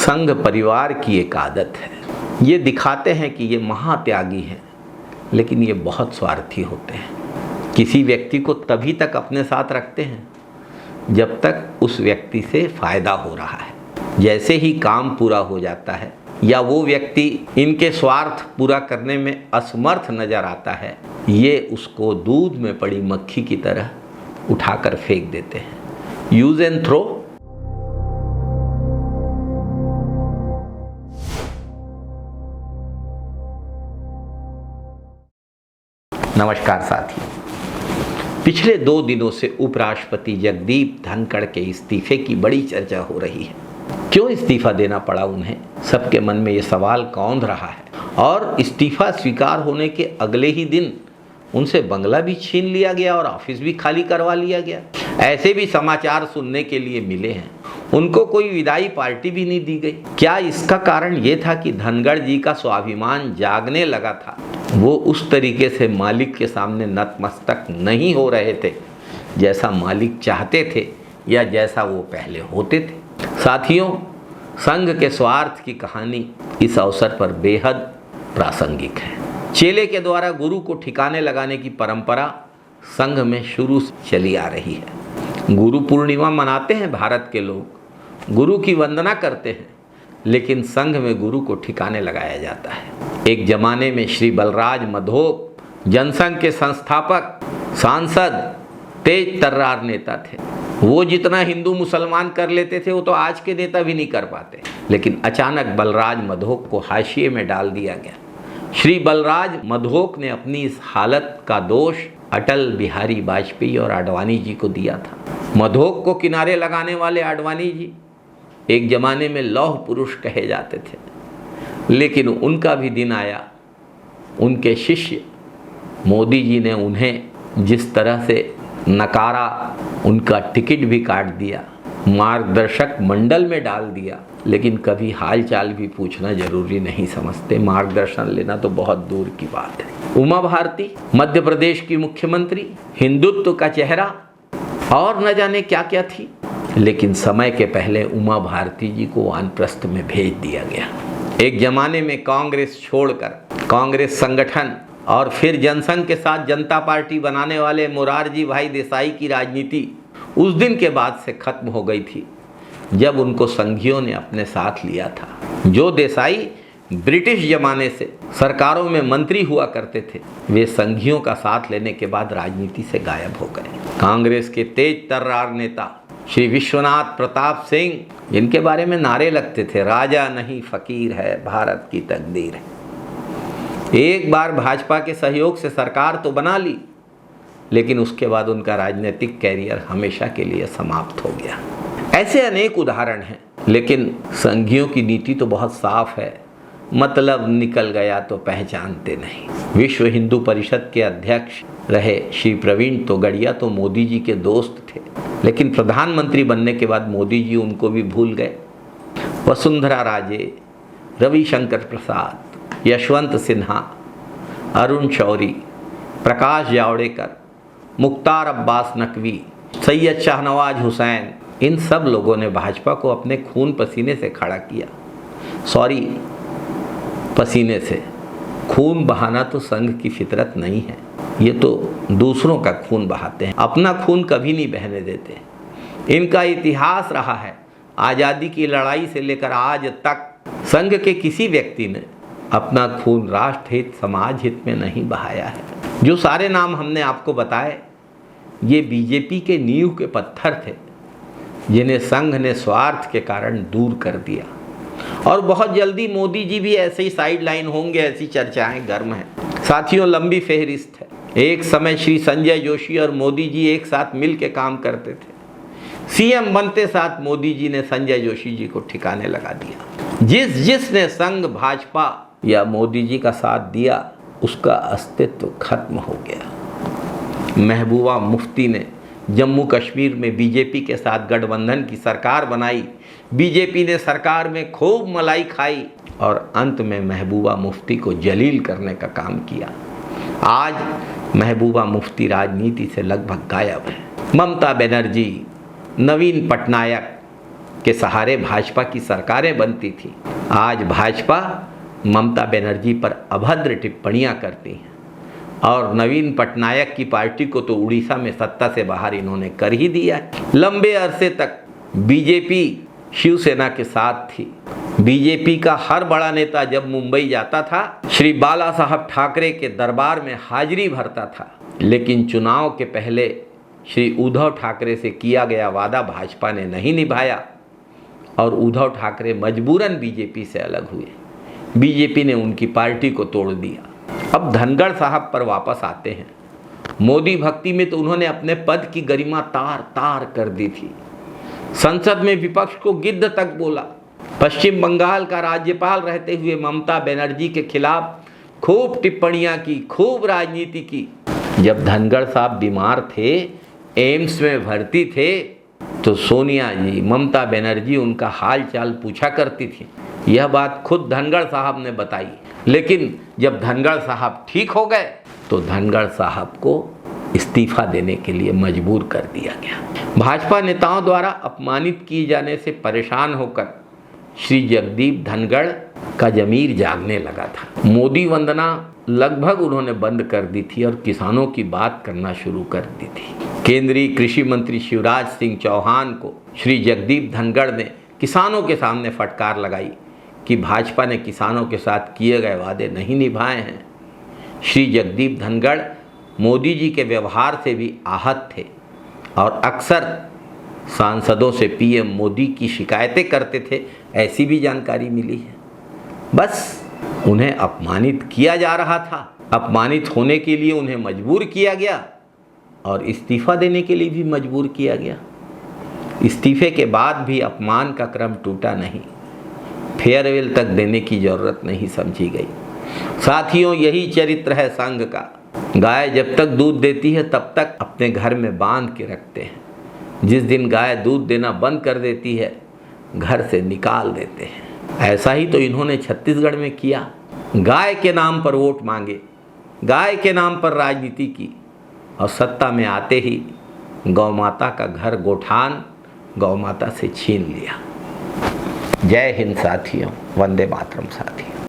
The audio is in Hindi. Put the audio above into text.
संघ परिवार की एक आदत है। ये दिखाते हैं कि ये महात्यागी हैं, लेकिन ये बहुत स्वार्थी होते हैं। किसी व्यक्ति को तभी तक अपने साथ रखते हैं जब तक उस व्यक्ति से फायदा हो रहा है। जैसे ही काम पूरा हो जाता है या वो व्यक्ति इनके स्वार्थ पूरा करने में असमर्थ नजर आता है, ये उसको दूध में पड़ी मक्खी की तरह उठाकर फेंक देते हैं। Use and throw. नमस्कार साथियों, पिछले 2 दिनों से उपराष्ट्रपति जगदीप धनखड़ के इस्तीफे की बड़ी चर्चा हो रही है। क्यों इस्तीफा देना पड़ा उन्हें? सबके मन में ये सवाल कौंध रहा है। और इस्तीफा स्वीकार होने के अगले ही दिन उनसे बंगला भी छीन लिया गया और ऑफिस भी खाली करवा लिया गया। ऐसे भी समाचार सुनने के लिए मिले हैं। उनको कोई विदाई पार्टी भी नहीं दी गई। क्या इसका कारण ये था कि धनखड़ जी का स्वाभिमान जागने लगा था? वो उस तरीके से मालिक के सामने नतमस्तक नहीं हो रहे थे जैसा मालिक चाहते थे या जैसा वो पहले होते थे। साथियों, संघ के स्वार्थ की कहानी इस अवसर पर बेहद प्रासंगिक है। चेले के द्वारा गुरु को ठिकाने लगाने की परंपरा संघ में शुरू से चली आ रही है। गुरु पूर्णिमा मनाते हैं भारत के लोग, गुरु की वंदना करते हैं, लेकिन संघ में गुरु को ठिकाने लगाया जाता है। एक जमाने में श्री बलराज मधोक जनसंघ के संस्थापक, सांसद, तेज तर्रार नेता थे। वो जितना हिंदू मुसलमान कर लेते थे वो तो आज के नेता भी नहीं कर पाते। लेकिन अचानक बलराज मधोक को हाशिए में डाल दिया गया। श्री बलराज मधोक ने अपनी इस हालत का दोष अटल बिहारी वाजपेयी और आडवाणी जी को दिया था। मधोक को किनारे लगाने वाले आडवाणी जी एक जमाने में लौह पुरुष कहे जाते थे, लेकिन उनका भी दिन आया। उनके शिष्य मोदी जी ने उन्हें जिस तरह से नकारा, उनका टिकट भी काट दिया, मार्गदर्शक मंडल में डाल दिया, लेकिन कभी हाल चाल भी पूछना जरूरी नहीं समझते। मार्गदर्शन लेना तो बहुत दूर की बात है। उमा भारती मध्य प्रदेश की मुख्यमंत्री, हिंदुत्व का चेहरा और न जाने क्या क्या थी, लेकिन समय के पहले उमा भारती जी को वानप्रस्थ में भेज दिया गया। एक जमाने में कांग्रेस छोड़कर कांग्रेस संगठन और फिर जनसंघ के साथ जनता पार्टी बनाने वाले मोरारजी भाई देसाई की राजनीति उस दिन के बाद से खत्म हो गई थी जब उनको संघियों ने अपने साथ लिया था। जो देसाई ब्रिटिश जमाने से सरकारों में मंत्री हुआ करते थे, वे संघियों का साथ लेने के बाद राजनीति से गायब हो गए। कांग्रेस के तेज तर्रार नेता श्री विश्वनाथ प्रताप सिंह, जिनके बारे में नारे लगते थे, राजा नहीं फकीर है, भारत की तकदीर है, एक बार भाजपा के सहयोग से सरकार तो बना ली, लेकिन उसके बाद उनका राजनीतिक कैरियर हमेशा के लिए समाप्त हो गया। ऐसे अनेक उदाहरण हैं, लेकिन संघियों की नीति तो बहुत साफ है। मतलब निकल गया तो पहचानते नहीं। विश्व हिंदू परिषद के अध्यक्ष रहे श्री प्रवीण तोगड़िया तो मोदी जी के दोस्त थे, लेकिन प्रधानमंत्री बनने के बाद मोदी जी उनको भी भूल गए। वसुंधरा राजे, रविशंकर प्रसाद, यशवंत सिन्हा, अरुण शौरी, प्रकाश जावड़ेकर, मुख्तार अब्बास नकवी, सैयद शाहनवाज हुसैन, इन सब लोगों ने भाजपा को अपने खून पसीने से खड़ा किया। सॉरी, पसीने से। खून बहाना तो संघ की फितरत नहीं है। ये तो दूसरों का खून बहाते हैं, अपना खून कभी नहीं बहने देते। इनका इतिहास रहा है, आज़ादी की लड़ाई से लेकर आज तक संघ के किसी व्यक्ति ने अपना खून राष्ट्र हित, समाज हित में नहीं बहाया है। जो सारे नाम हमने आपको बताए, ये बीजेपी के नींव के पत्थर थे, जिन्हें संघ ने स्वार्थ के कारण दूर कर दिया। और बहुत जल्दी मोदी जी भी ऐसे ही साइड लाइन होंगे, ऐसी चर्चाएं गर्म हैं। साथियों, लंबी फहरिस्त है। एक समय श्री संजय जोशी और मोदी जी एक साथ मिल के काम करते थे। सीएम बनते साथ मोदी जी ने संजय जोशी जी को ठिकाने लगा दिया। जिसने संघ, भाजपा या मोदी जी का साथ दिया, उसका अस्तित्व खत्म हो गया। महबूबा मुफ्ती ने जम्मू कश्मीर में बीजेपी के साथ गठबंधन की सरकार बनाई। बीजेपी ने सरकार में खूब मलाई खाई और अंत में महबूबा मुफ्ती को जलील करने का काम किया। आज महबूबा मुफ्ती राजनीति से लगभग गायब है। ममता बनर्जी, नवीन पटनायक, के सहारे भाजपा की सरकारें बनती थी, आज भाजपा ममता बनर्जी पर अभद्र टिप्पणियां करती है और नवीन पटनायक की पार्टी को तो उड़ीसा में सत्ता से बाहर इन्होंने कर ही दिया है। लंबे अरसे तक बीजेपी शिवसेना के साथ थी। बीजेपी का हर बड़ा नेता जब मुंबई जाता था, श्री बाला साहब ठाकरे के दरबार में हाजिरी भरता था, लेकिन चुनाव के पहले श्री उद्धव ठाकरे से किया गया वादा भाजपा ने नहीं निभाया और उद्धव ठाकरे मजबूरन बीजेपी से अलग हुए। बीजेपी ने उनकी पार्टी को तोड़ दिया। अब धनखड़ साहब पर वापस आते हैं। मोदी भक्ति में तो उन्होंने अपने पद की गरिमा तार तार कर दी थी। संसद में विपक्ष को गिद्ध तक बोला। पश्चिम बंगाल का राज्यपाल रहते हुए ममता बनर्जी के खिलाफ खूब टिप्पणियां की, खूब राजनीति की। जब धनखड़ साहब बीमार थे, एम्स में भर्ती थे, तो सोनिया जी, ममता बनर्जी उनका हाल चाल पूछा करती थी। यह बात खुद धनखड़ साहब ने बताई। लेकिन जब धनखड़ साहब ठीक हो गए तो धनखड़ साहब को इस्तीफा देने के लिए मजबूर कर दिया गया। भाजपा नेताओं द्वारा अपमानित किए जाने से परेशान होकर श्री जगदीप धनखड़ का जमीर जागने लगा था। मोदी वंदना लगभग उन्होंने बंद कर दी थी और किसानों की बात करना शुरू कर दी थी। केंद्रीय कृषि मंत्री शिवराज सिंह चौहान को श्री जगदीप धनखड़ ने किसानों के सामने फटकार लगाई कि भाजपा ने किसानों के साथ किए गए वादे नहीं निभाए हैं। श्री जगदीप धनखड़ मोदी जी के व्यवहार से भी आहत थे और अक्सर सांसदों से पीएम मोदी की शिकायतें करते थे, ऐसी भी जानकारी मिली है। बस उन्हें अपमानित किया जा रहा था। अपमानित होने के लिए उन्हें मजबूर किया गया और इस्तीफा देने के लिए भी मजबूर किया गया। इस्तीफे के बाद भी अपमान का क्रम टूटा नहीं। फेयरवेल तक देने की जरूरत नहीं समझी गई। साथियों, यही चरित्र है संघ का। गाय जब तक दूध देती है तब तक अपने घर में बांध के रखते हैं। जिस दिन गाय दूध देना बंद कर देती है, घर से निकाल देते हैं। ऐसा ही तो इन्होंने छत्तीसगढ़ में किया। गाय के नाम पर वोट मांगे, गाय के नाम पर राजनीति की और सत्ता में आते ही गौ माता का घर गोठान गौ माता से छीन लिया। जय हिंद साथियों, वंदे मातरम साथियों।